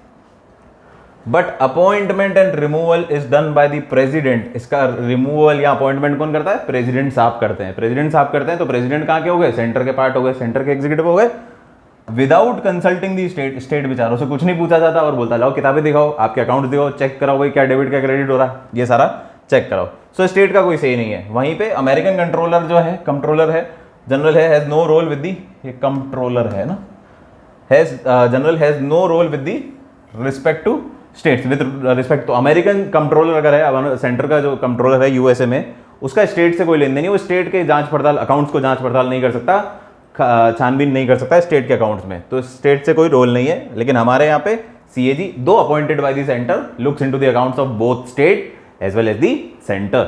Speaker 1: But appointment and removal is done by the president. इसका रिमूवल या अपॉइंटमेंट कौन करता है? प्रेसिडेंट साहब करते हैं। प्रेसिडेंट साहब करते हैं, तो प्रेसिडेंट कहाँ के हो गए? सेंटर के पार्ट हो गए, सेंटर के एग्जीक्यूटिव हो गए। Without consulting the state, state बेचारों से कुछ नहीं पूछा जाता और बोलता लाओ किताबें दिखाओ, आपके अकाउंट दिखाओ, चेक कराओ भाई क्या डेबिट क्या क्रेडिट हो रहा है, ये सारा चेक कराओ। सो स्टेट का कोई सही नहीं है। वहीं पे अमेरिकन कंट्रोलर जो है, कंट्रोलर है, जनरल है, has no role with the, ये कंट्रोलर है ना, has general has no role with the respect to states, with respect. तो अमेरिकन कंट्रोलर अगर है, सेंटर का जो कंट्रोलर है यूएसए में, उसका स्टेट से कोई लेन देन नहीं, वो स्टेट के जांच पड़ताल, अकाउंट्स को जांच पड़ताल नहीं कर सकता, छानबीन नहीं कर सकता स्टेट के अकाउंट्स में, तो स्टेट से कोई रोल नहीं है। लेकिन हमारे यहाँ पे CAG, though appointed by the centre, looks into the accounts of both state as well as the centre.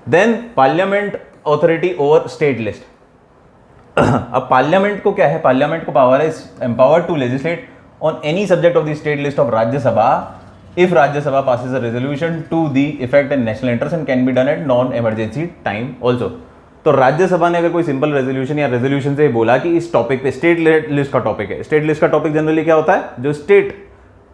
Speaker 1: Then parliament authority over state list. अब पार्लियामेंट को क्या है? पार्लियामेंट को पावर है empowered to legislate on any subject of the state list of Rajya Sabha if Rajya Sabha passes a resolution to the effect in national interest and can be done at non-emergency time also। तो राज्य सभा ने अगर कोई simple resolution या resolution से बोला कि इस टॉपिक पे, स्टेट लिस्ट का टॉपिक है, स्टेट लिस्ट का टॉपिक जनरली क्या होता है? जो स्टेट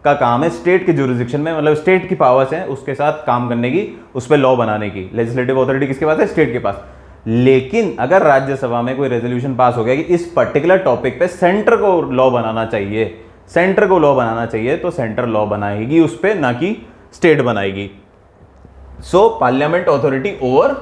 Speaker 1: का काम है, स्टेट के जुरिस्डिक्शन में, मतलब स्टेट की पावर्स हैं उसके साथ काम करने की, उस पर लॉ बनाने की। लेजिस्लेटिव अथॉरिटी किसके पास है? स्टेट के पास। लेकिन अगर राज्यसभा में कोई रेजोल्यूशन पास हो गया कि इस पर्टिकुलर टॉपिक पे सेंटर को लॉ बनाना चाहिए, सेंटर को लॉ बनाना चाहिए, तो सेंटर लॉ बनाएगी उस पे, ना कि स्टेट बनाएगी। So parliament authority over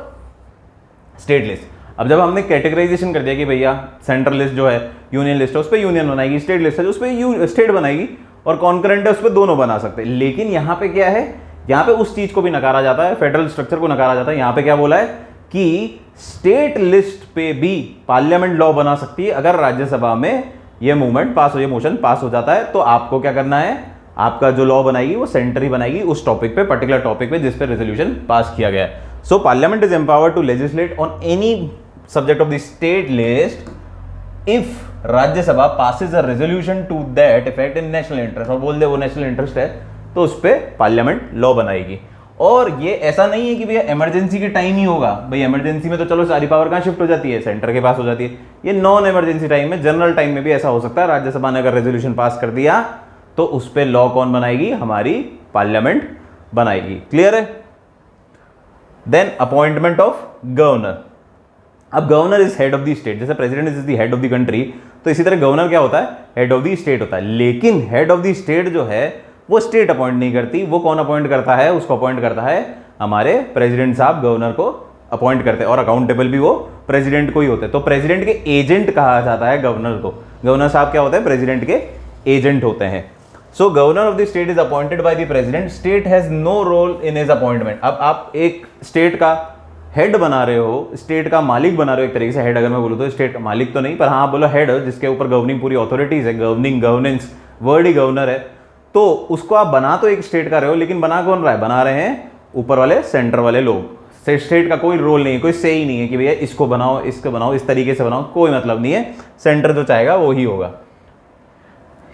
Speaker 1: state list. अब जब हमने कैटेगराइजेशन कर दिया कि भैया सेंट्रल लिस्ट जो है यूनियन लिस्ट है उस पर यूनियन बनाएगी, स्टेट लिस्ट है उस पर स्टेट बनाएगी, और कॉन्करेंट है उस पर दोनों बना सकते हैं। लेकिन यहाँ पे क्या है? यहाँ पे उस चीज को भी नकारा जाता है, फेडरल स्ट्रक्चर को नकारा जाता है। यहाँ पे क्या बोला है कि स्टेट लिस्ट पे भी पार्लियामेंट लॉ बना सकती है अगर राज्यसभा में ये मूवमेंट पास हो, ये मोशन पास हो जाता है। तो आपको क्या करना है? आपका जो लॉ बनाएगी वो सेंटर ही बनाएगी उस टॉपिक पे, पर्टिकुलर टॉपिक पे जिस पे रेजोल्यूशन पास किया गया है। So parliament is empowered to legislate on any subject of the state list if Rajya Sabha passes a resolution to that effect in national interest, और बोल दे वो नेशनल इंटरेस्ट है तो उस पर पार्लियामेंट लॉ बनाएगी। और ये ऐसा नहीं है कि भैया इमरजेंसी के टाइम ही होगा, भाई इमरजेंसी में तो चलो सारी पावर कहाँ शिफ्ट हो जाती है? सेंटर के पास हो जाती है। ये नॉन इमरजेंसी टाइम में, जनरल टाइम में भी ऐसा हो सकता है। राज्यसभा ने अगर रेजोल्यूशन पास कर दिया तो उस पर लॉ कौन बनाएगी? हमारी पार्लियामेंट बनाएगी। क्लियर है? Then appointment of governor. अब governor is head of the state, जैसे president is the head of the country, तो इसी तरह गवर्नर क्या होता है? हेड ऑफ द स्टेट होता है। लेकिन हेड ऑफ द स्टेट जो है वो स्टेट अपॉइंट नहीं करती, वो कौन अपॉइंट करता है? उसको अपॉइंट करता है हमारे प्रेसिडेंट साहब, गवर्नर को अपॉइंट करते हैं, और अकाउंटेबल भी वो प्रेसिडेंट को ही होते हैं। तो प्रेसिडेंट के एजेंट कहा जाता है गवर्नर को। गवर्नर साहब क्या होते हैं? प्रेसिडेंट के एजेंट होते हैं। So governor of the state is appointed by the president, state has no role in his appointment. अब आप एक स्टेट का हेड बना रहे हो, स्टेट का मालिक बना रहे हो, एक तरीके से हेड अगर मैं बोलूँ तो, स्टेट मालिक तो नहीं पर हाँ बोलो हेड, जिसके ऊपर गवर्निंग पूरी अथॉरिटीज है, गवर्निंग गवर्नेंस वर्ड ही गवर्नर है, तो उसको आप बना तो एक स्टेट का रहे हो, लेकिन बना कौन रहा है? बना रहे हैं ऊपर वाले सेंटर वाले लोग, स्टेट का कोई रोल नहीं है, कोई से ही नहीं है कि भैया इसको बनाओ, इसको बनाओ, इस तरीके से बनाओ, कोई मतलब नहीं है। सेंटर जो चाहेगा वो ही होगा।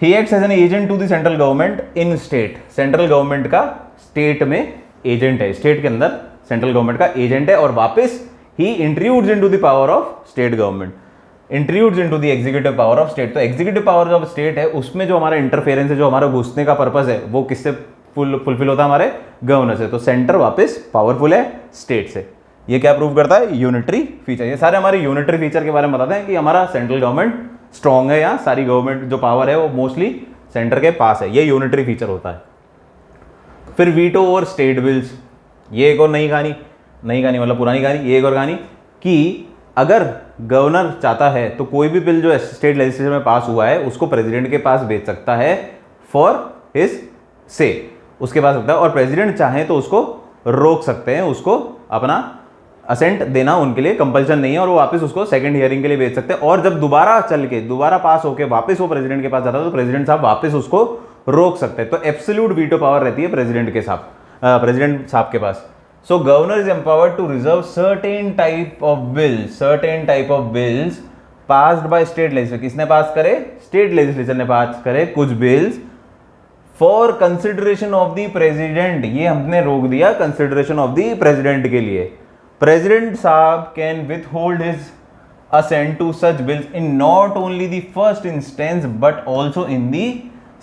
Speaker 1: He acts as an agent to the central government in state, central government का स्टेट में एजेंट है, स्टेट के अंदर सेंट्रल गवर्नमेंट का एजेंट है, और वापस he intrudes into the power of state government, intrudes into the executive power of state. तो एग्जीक्यूटिव पावर ऑफ स्टेट है, उसमें जो हमारा इंटरफेरेंस है, जो हमारा घुसने का पर्पस है, वो किससे फुलफिल होता है? हमारे गवर्नर से। तो सेंटर वापस पावरफुल है स्टेट से। ये क्या प्रूव करता है? Unitary feature. ये सारे हमारे यूनिटरी फीचर के बारे में बताते हैं कि हमारा सेंट्रल गवर्नमेंट स्ट्रांग है, या सारी गवर्नमेंट जो पावर है वो मोस्टली सेंटर के पास है। ये यूनिटरी फीचर होता है। फिर वीटो और स्टेट बिल्स, ये एक और नई कहानी मतलब पुरानी कहानी, ये एक और कहानी कि अगर गवर्नर चाहता है तो कोई भी बिल जो स्टेट लेजिस्लेचर में पास हुआ है उसको प्रेसिडेंट के पास भेज सकता है फॉर हिज से, उसके पास सकता है, और प्रेसिडेंट चाहे तो उसको रोक सकते हैं, उसको अपना असेंट देना उनके लिए कंपल्सन नहीं है, और वो वापस उसको सेकंड हियरिंग के लिए भेज सकते हैं। और जब दोबारा चल के दोबारा पास होके वापस वो प्रेसिडेंट के पास जाता है तो प्रेसिडेंट साहब वापस उसको रोक सकते हैं। तो एब्सोल्यूट वीटो पावर रहती है प्रेसिडेंट साहब के पास। So governor is empowered to reserve certain type of bills passed by state legislature. किसने पास करे? स्टेट लेजिस्लेचर ने पास करे कुछ bills for consideration of the president. ये हमने रोक दिया कंसिडरेशन ऑफ द प्रेसिडेंट के लिए। प्रेसिडेंट साहब can withhold his assent to such bills in not only the first instance but also in the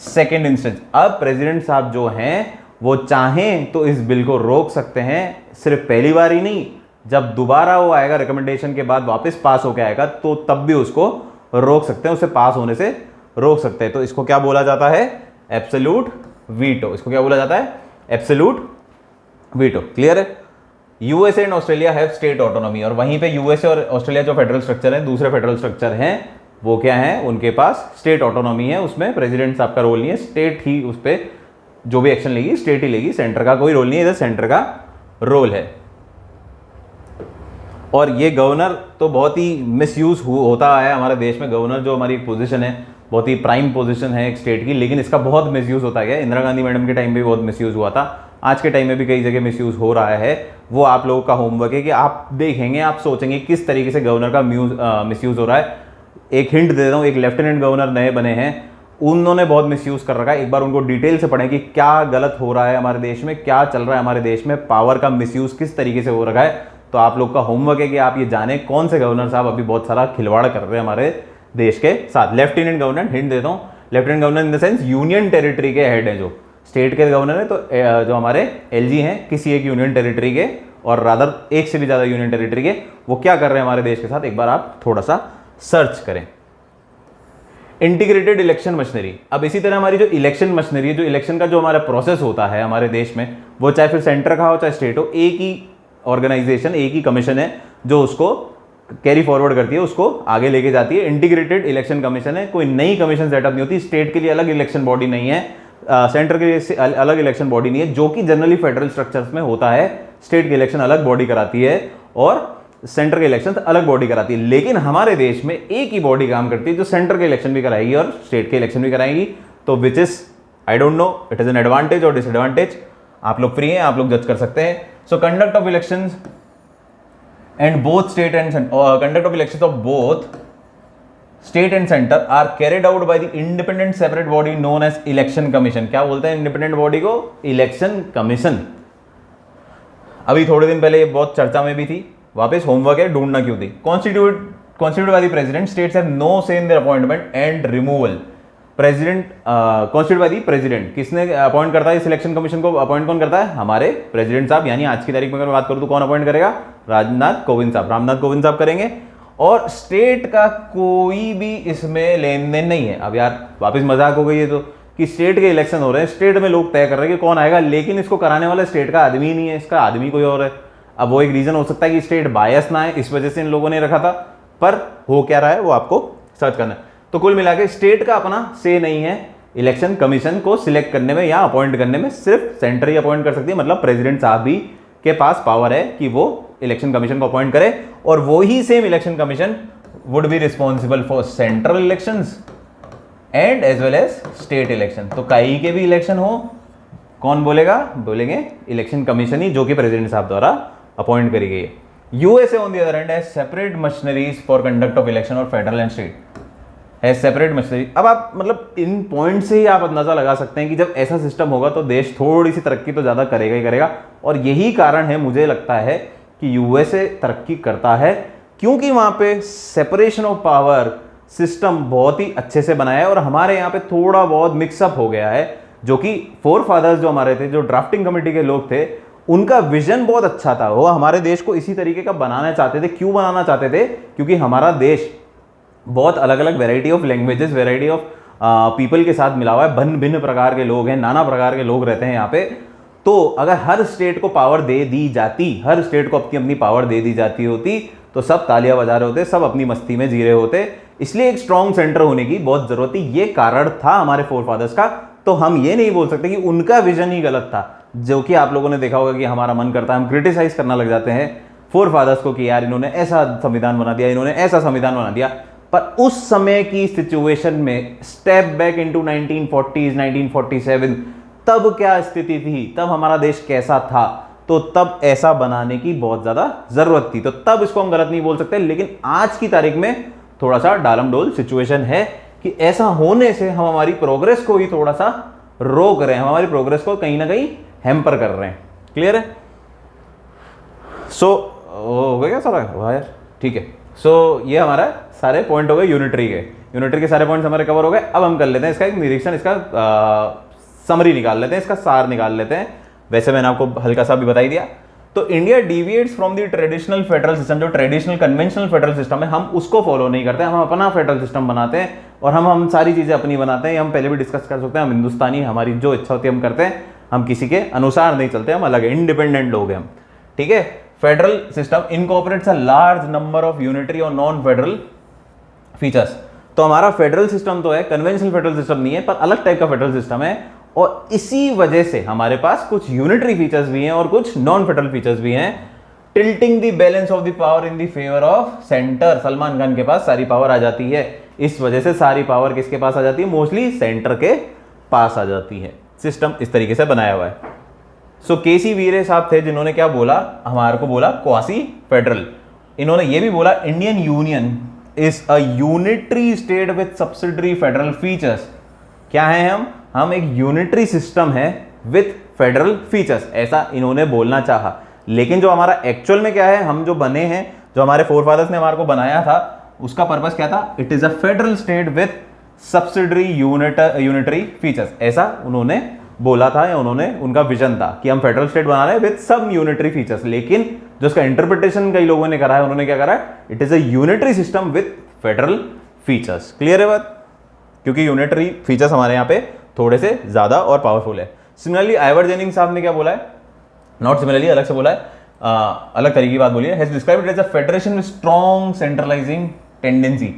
Speaker 1: second instance। अब प्रेसिडेंट साहब जो हैं वो चाहें तो इस बिल को रोक सकते हैं, सिर्फ पहली बार ही नहीं, जब दोबारा वो आएगा रिकमेंडेशन के बाद वापस पास होकर आएगा तो तब भी उसको रोक सकते हैं, उसे पास होने से रोक सकते हैं। तो इसको क्या बोला जाता है? Absolute veto. इसको क्या बोला जाता है? Absolute veto. क्लियर है? USA and Australia have state autonomy, और वहीं पे यूएसए और ऑस्ट्रेलिया जो फेडरल स्ट्रक्चर है, दूसरे फेडरल स्ट्रक्चर हैं, वो क्या है? उनके पास स्टेट ऑटोनॉमी है, उसमें प्रेसिडेंट साहब का रोल नहीं है, स्टेट ही उस पर जो भी एक्शन लेगी स्टेट ही लेगी, सेंटर का कोई रोल नहीं है, इधर सेंटर का रोल है। और ये गवर्नर तो बहुत ही मिसयूज होता है हमारे देश में। गवर्नर जो हमारी पोजीशन है बहुत ही प्राइम पोजीशन है एक स्टेट की, लेकिन इसका बहुत मिसयूज होता गया। इंदिरा गांधी मैडम के टाइम भी बहुत मिसयूज हुआ था, आज के टाइम में भी कई जगह मिसयूज हो रहा है। वो आप लोगों का होमवर्क है कि आप देखेंगे, आप सोचेंगे किस तरीके से गवर्नर का मिसयूज हो रहा है। एक हिंट दे देता हूँ, एक लेफ्टिनेंट गवर्नर नए बने हैं, उन्होंने बहुत मिसयूज कर रखा है। एक बार उनको डिटेल से पढ़ें कि क्या गलत हो रहा है हमारे देश में, क्या चल रहा है हमारे देश में, पावर का मिसयूज किस तरीके से हो रखा है। तो आप लोग का होमवर्क है कि आप ये जाने कौन से गवर्नर साहब अभी बहुत सारा खिलवाड़ कर रहे हैं हमारे देश के साथ। लेफ्टिनेंट गवर्नर, हिंट देता हूँ, lieutenant governor in the sense union territory के हेड हैं। जो स्टेट के गवर्नर है तो जो हमारे एलजी हैं किसी एक यूनियन टेरिटरी के, और रादर एक से भी ज्यादा यूनियन टेरिटरी के, वो क्या कर रहे हैं हमारे देश के साथ, एक बार आप थोड़ा सा सर्च करें। Integrated election machinery. अब इसी तरह हमारी जो इलेक्शन मशीनरी है, जो इलेक्शन का जो हमारा प्रोसेस होता है हमारे देश में, वो चाहे फिर सेंटर का हो चाहे स्टेट हो, एक ही ऑर्गेनाइजेशन, एक ही कमीशन है जो उसको कैरी फॉरवर्ड करती है, उसको आगे लेके जाती है। इंटीग्रेटेड इलेक्शन कमीशन है, कोई नई कमीशन सेटअप नहीं होती। स्टेट के लिए अलग इलेक्शन बॉडी नहीं है, सेंटर के लिए अलग इलेक्शन बॉडी नहीं है, जो कि जनरली फेडरल स्ट्रक्चर्स में होता है। स्टेट के इलेक्शन अलग बॉडी कराती है और सेंटर के इलेक्शन अलग बॉडी कराती है। लेकिन हमारे देश में एक ही बॉडी काम करती है जो सेंटर के इलेक्शन भी कराएगी और स्टेट के इलेक्शन भी कराएगी। तो which is, I don't know, it is an advantage और डिसएडवांटेज, आप लोग फ्री हैं, आप लोग जज कर सकते हैं। So conduct of elections and both state and conduct of elections of both state and centre are carried out by the independent separate body known as election commission. क्या बोलते हैं इंडिपेंडेंट बॉडी को? Election commission. अभी थोड़े दिन पहले ये बहुत चर्चा में भी थी, वापस होमवर्क है, ढूंढना क्यों थी। Constituted by the president, states have no say in their appointment and removal. President constitute by the president, किसने अपॉइंट करता है इस इलेक्शन कमीशन को? अपॉइंट कौन करता है? हमारे प्रेसिडेंट साहब। यानी आज की तारीख में अगर बात करूं तो कौन अपॉइंट करेगा? रामनाथ कोविंद साहब करेंगे। और स्टेट का कोई भी इसमें लेन देन नहीं है। अब यार वापस मजाक हो गई है तो, कि स्टेट के इलेक्शन हो रहे हैं, स्टेट में लोग तय कर रहे हैं कि कौन आएगा, लेकिन इसको कराने वाला स्टेट का आदमी नहीं है, इसका आदमी कोई और है। अब वो एक रीजन हो सकता है कि स्टेट बायस ना है, इस वजह से इन लोगों ने रखा था, पर हो क्या रहा है वो आपको सर्च करना है। तो कुल मिला के स्टेट का अपना से नहीं है इलेक्शन कमीशन को सिलेक्ट करने में या अपॉइंट करने में, सिर्फ सेंटर ही अपॉइंट कर सकती है। मतलब प्रेसिडेंट साहब भी के पास पावर है कि वो इलेक्शन कमीशन को अपॉइंट करे, और वो ही same election commission would be responsible for central elections and as well as state election. तो कहीं के भी इलेक्शन हो, कौन बोलेगा? बोलेंगे इलेक्शन कमीशन ही, जो कि प्रेसिडेंट साहब द्वारा अपॉइंट करी गई है। USA on the other hand has separate machineries for conduct of election और फेडरल एंड स्टेट है सेपरेट मशीनरी। अब आप मतलब इन पॉइंट से ही आप अंदाजा लगा सकते हैं कि जब ऐसा सिस्टम होगा तो देश थोड़ी सी तरक्की तो ज़्यादा करेगा ही करेगा। और यही कारण है, मुझे लगता है कि यूएसए तरक्की करता है क्योंकि वहाँ पे सेपरेशन ऑफ पावर सिस्टम बहुत ही अच्छे से बनाया है। और हमारे यहाँ पे थोड़ा बहुत मिक्सअप हो गया है, जो कि फोर फादर्स जो हमारे थे, जो ड्राफ्टिंग कमेटी के लोग थे, उनका विजन बहुत अच्छा था। वो हमारे देश को इसी तरीके का बनाना चाहते थे। क्यों बनाना चाहते थे? क्योंकि हमारा देश बहुत अलग अलग variety of languages, variety of people के साथ मिला हुआ है। भिन्न भिन्न प्रकार के लोग हैं, नाना प्रकार के लोग रहते हैं यहाँ पे। तो अगर हर स्टेट को पावर दे दी जाती, हर स्टेट को अपनी अपनी पावर दे दी जाती होती, तो सब तालियां बजा रहे होते, सब अपनी मस्ती में जी रहे होते। इसलिए एक स्ट्रॉन्ग सेंटर होने की बहुत जरूरत थी। ये कारण था हमारे फोर फादर्स का। तो हम ये नहीं बोल सकते कि उनका विजन ही गलत था, जो कि आप लोगों ने देखा होगा कि हमारा मन करता है हम क्रिटिसाइज करना लग जाते हैं फोर फादर्स को कि यार इन्होंने ऐसा संविधान बना दिया, इन्होंने ऐसा संविधान बना दिया। पर उस समय की सिचुएशन में स्टेप बैक इनटू 1940s 1947, तब क्या स्थिति थी, तब हमारा देश कैसा था, तो तब ऐसा बनाने की बहुत ज्यादा जरूरत थी। तो तब इसको हम गलत नहीं बोल सकते। लेकिन आज की तारीख में थोड़ा सा डालमडोल सिचुएशन है कि ऐसा होने से हम हमारी प्रोग्रेस को ही थोड़ा सा रोक रहे हैं, हमारी प्रोग्रेस को कहीं ना कहीं हैम्पर कर रहे हैं। क्लियर है? हो गया सारा? वाह यार, ठीक है। ये हमारा सारे पॉइंट हो गए यूनिटरी के। यूनिटरी के सारे पॉइंट्स हमारे कवर हो गए। अब हम कर लेते हैं इसका एक निरीक्षण, इसका समरी निकाल लेते हैं, इसका सार निकाल लेते हैं। वैसे मैंने आपको हल्का सा भी बता ही दिया। तो India deviates from the traditional federal system, जो ट्रेडिशनल कन्वेंशनल फेडरल सिस्टम है, हम उसको फॉलो नहीं करते। हम अपना फेडरल सिस्टम बनाते हैं और हम सारी चीजें अपनी बनाते हैं। हम पहले भी डिस्कस कर सकते हैं, हम हिंदुस्तानी, हमारी जो इच्छा होती है हम करते हैं। हम किसी के अनुसार नहीं चलते, हम अलग इंडिपेंडेंट लोग हैं हम। ठीक है? Federal system incorporates a large number of unitary और नॉन फेडरल फीचर्स। तो हमारा फेडरल सिस्टम तो है, कन्वेंशनल फेडरल सिस्टम नहीं है, पर अलग टाइप का फेडरल सिस्टम है। और इसी वजह से हमारे पास कुछ यूनिटरी फीचर्स भी हैं और कुछ नॉन फेडरल फीचर्स भी हैं। Tilting the balance of the power in the favour of centre. Salman Khan के पास सारी पावर आ जाती है। इस वजह से सारी पावर किसके पास आ जाती है? मोस्टली सेंटर के पास आ जाती है। सिस्टम इस तरीके से बनाया हुआ है। केसी वीरे साहब थे जिन्होंने क्या बोला, हमारे को बोला क्वासी फेडरल। इन्होंने ये भी बोला Indian union is a unitary state with subsidiary federal features. क्या है हम एक यूनिटरी सिस्टम है विद फेडरल फीचर्स, ऐसा इन्होंने बोलना चाहा। लेकिन जो हमारा एक्चुअल में क्या है, हम जो बने हैं, जो हमारे फोर फादर्स ने हमारे को बनाया था, उसका पर्पस क्या था? It is a federal state with subsidiary unitary features, ऐसा उन्होंने बोला था, या उन्होंने उनका विजन था कि हम फेडरल स्टेट बना रहे हैं विद सम यूनिटरी फीचर्स। लेकिन जो उसका इंटरप्रिटेशन कई लोगों ने करा है, उन्होंने क्या करा है? It is a unitary system with federal features. Clear है बात? क्योंकि यूनिटरी फीचर्स हमारे यहाँ पे थोड़े से ज्यादा और पावरफुल है। सिमिलरली आइवर जेनिंग साहब ने क्या बोला है? नॉट सिमिलरली, अलग से बोला है, अलग तरीके की बात बोली है। Has described it as a federation with strong centralising tendency.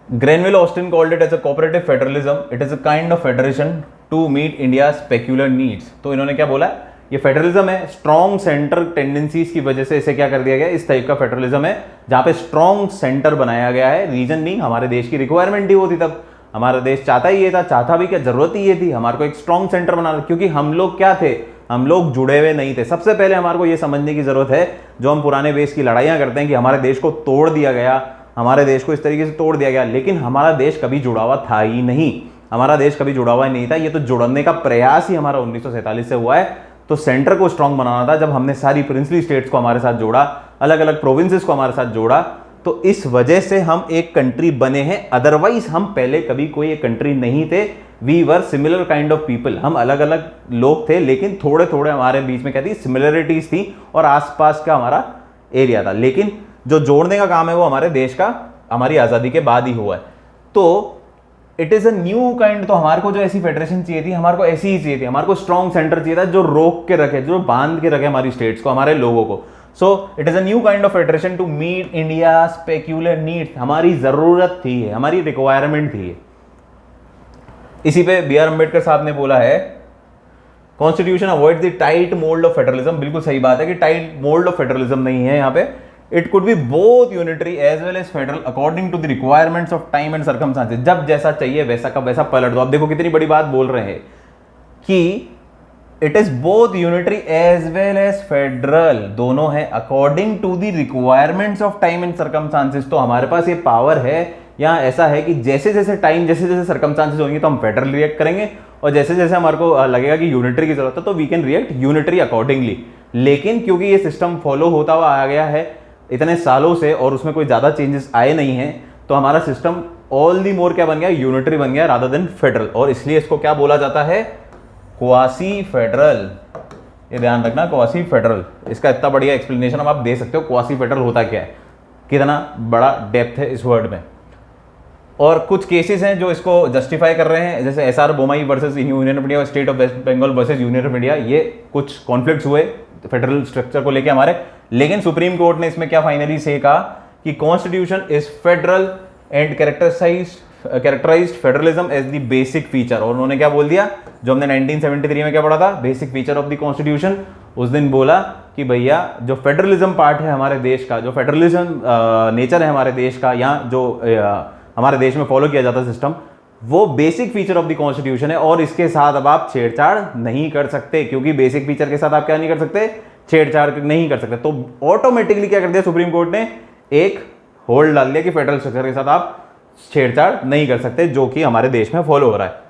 Speaker 1: Grenville Austin called it as a cooperative federalism. It is a kind of federation to meet India's peculiar needs. तो इन्होंने क्या बोला? ये फेडरलिज्म है, स्ट्रॉन्ग सेंटर टेंडेंसीज की वजह से इसे क्या कर दिया गया? इस टाइप का फेडरलिज्म है जहाँ पे स्ट्रॉन्ग सेंटर बनाया गया है। रीजन नहीं, हमारे देश की रिक्वायरमेंट ही होती, तब हमारा देश चाहता ही ये था। चाहता भी क्या, जरूरत ही ये थी हमारे को एक स्ट्रॉन्ग सेंटर बनाना, क्योंकि हम लोग क्या थे? हम लोग जुड़े हुए नहीं थे। सबसे पहले हमारे को ये समझने की जरूरत है, जो हम पुराने देश की लड़ाइयाँ करते हैं कि हमारे देश को तोड़ दिया गया, हमारे देश को इस तरीके से तोड़ दिया गया, लेकिन हमारा देश कभी जुड़ा हुआ था ही नहीं। हमारा देश कभी जुड़ा हुआ ही नहीं था। ये तो जुड़ने का प्रयास ही हमारा 1947 से हुआ है। तो सेंटर को स्ट्रांग बनाना था, जब हमने सारी प्रिंसली स्टेट्स को हमारे साथ जोड़ा, अलग अलग प्रोविंसेस को हमारे साथ जोड़ा, तो इस वजह से हम एक कंट्री बने हैं। अदरवाइज हम पहले कभी कोई एक कंट्री नहीं थे। We were similar kind of people. हम अलग अलग लोग थे, लेकिन थोड़े थोड़े हमारे बीच में क्या थी? सिमिलरिटीज थी और आसपास का हमारा एरिया था। लेकिन जो जोड़ने का काम है वो हमारे देश का हमारी आज़ादी के बाद ही हुआ है। तो it is a new kind. तो हमारे को जो ऐसी फेडरेशन चाहिए थी, हमारे को ऐसी ही चाहिए थी। हमारे को स्ट्रॉन्ग सेंटर चाहिए था जो रोक के रखे, जो बांध के रखे हमारी स्टेट्स को, हमारे लोगों को। So it is a new kind of federation to meet India peculiar needs. हमारी ज़रूरत थी, हमारी रिक्वायरमेंट थी। इसी पे बी आर अम्बेडकर साहब ने बोला है, constitution avoid the tight mould of federalism. बिल्कुल सही बात है कि टाइट मोल्ड ऑफ फेडरलिज्म नहीं है यहाँ पे। It could be both unitary as well as federal according to the requirements of time and circumstances. जब जैसा चाहिए वैसा का वैसा पलट दो। आप देखो कितनी बड़ी बात बोल रहे हैं कि it is both unitary as well as federal, दोनों है according to the requirements of time and circumstances. तो हमारे पास ये पावर है या ऐसा है कि जैसे जैसे टाइम, जैसे जैसे सर्कमस्टांसेस होंगे तो हम फेडरल रिएक्ट करेंगे, और जैसे जैसे हमारे को लगेगा कि यूनिटरी की जरूरत है तो we can react unitary accordingly. लेकिन क्योंकि ये सिस्टम फॉलो होता हुआ आ गया है इतने सालों से और उसमें कोई ज़्यादा चेंजेस आए नहीं हैं, तो हमारा सिस्टम ऑल दी मोर क्या बन गया, यूनिटरी बन गया रादर देन फेडरल, और इसलिए इसको क्या बोला जाता है, क्वासी फेडरल। ये ध्यान रखना, क्वासी फेडरल। इसका इतना बढ़िया एक्सप्लेनेशन अब आप दे सकते हो, क्वासी फेडरल होता क्या है, कितना बड़ा डेप्थ है इस वर्ड में। और कुछ केसेस हैं जो इसको जस्टिफाई कर रहे हैं, जैसे S R Bommai versus union of India और state of West Bengal versus union of India, ये कुछ कॉन्फ्लिक्ट्स हुए फेडरल स्ट्रक्चर को लेके हमारे, लेकिन सुप्रीम कोर्ट ने इसमें क्या फाइनली से कहा कि constitution is federal and characterised federalism as the basic feature. और उन्होंने क्या बोल दिया, जो हमने 1973 में क्या पढ़ा था, basic feature of the constitution, उस दिन बोला कि भैया जो फेडरलिज्म पार्ट है हमारे देश का, जो फेडरलिज्म नेचर है हमारे देश का, या जो हमारे देश में फॉलो किया जाता सिस्टम, वो basic feature of the constitution है, और इसके साथ अब आप छेड़छाड़ नहीं कर सकते, क्योंकि बेसिक फीचर के साथ आप क्या नहीं कर सकते, छेड़छाड़ नहीं कर सकते। तो ऑटोमेटिकली क्या कर दिया सुप्रीम कोर्ट ने, एक होल्ड डाल दिया कि फेडरल स्ट्रक्चर के साथ आप छेड़छाड़ नहीं कर सकते, जो कि हमारे देश में फॉलो हो रहा है।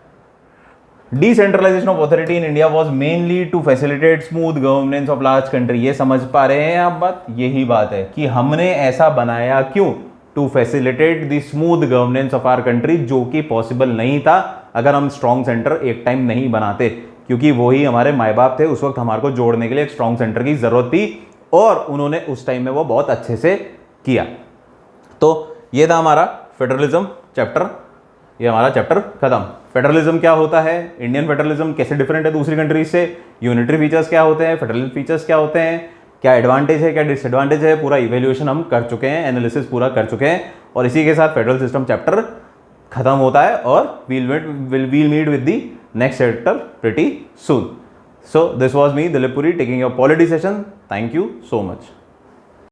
Speaker 1: Decentralisation of authority in India was mainly to facilitate smooth governance of large country. ये समझ पा रहे हैं आप बात, यही बात है कि हमने ऐसा बनाया क्यों, to facilitate the smooth governance of our country, जो कि पॉसिबल नहीं था अगर हम स्ट्रॉन्ग सेंटर एक टाइम नहीं बनाते, क्योंकि वही हमारे माए बाप थे, उस वक्त हमारे को जोड़ने के लिए एक स्ट्रॉन्ग सेंटर की जरूरत थी, और उन्होंने उस टाइम में वो बहुत अच्छे से किया। तो ये था हमारा फेडरलिज्म चैप्टर, ये हमारा चैप्टर खत्म। फेडरलिज्म क्या होता है, इंडियन फेडरलिज्म कैसे डिफरेंट है दूसरी कंट्रीज से, यूनिटरी फीचर्स क्या होते हैं, फेडरल फीचर्स क्या होते हैं, क्या एडवांटेज है क्या डिसएडवांटेज है, पूरा इवेल्युएशन हम कर चुके हैं, एनालिसिस पूरा कर चुके हैं, और इसी के साथ फेडरल सिस्टम चैप्टर खत्म होता है, और we'll meet with the next chapter pretty soon. So this was me, Dilip Puri, taking your polity session. Thank you so much.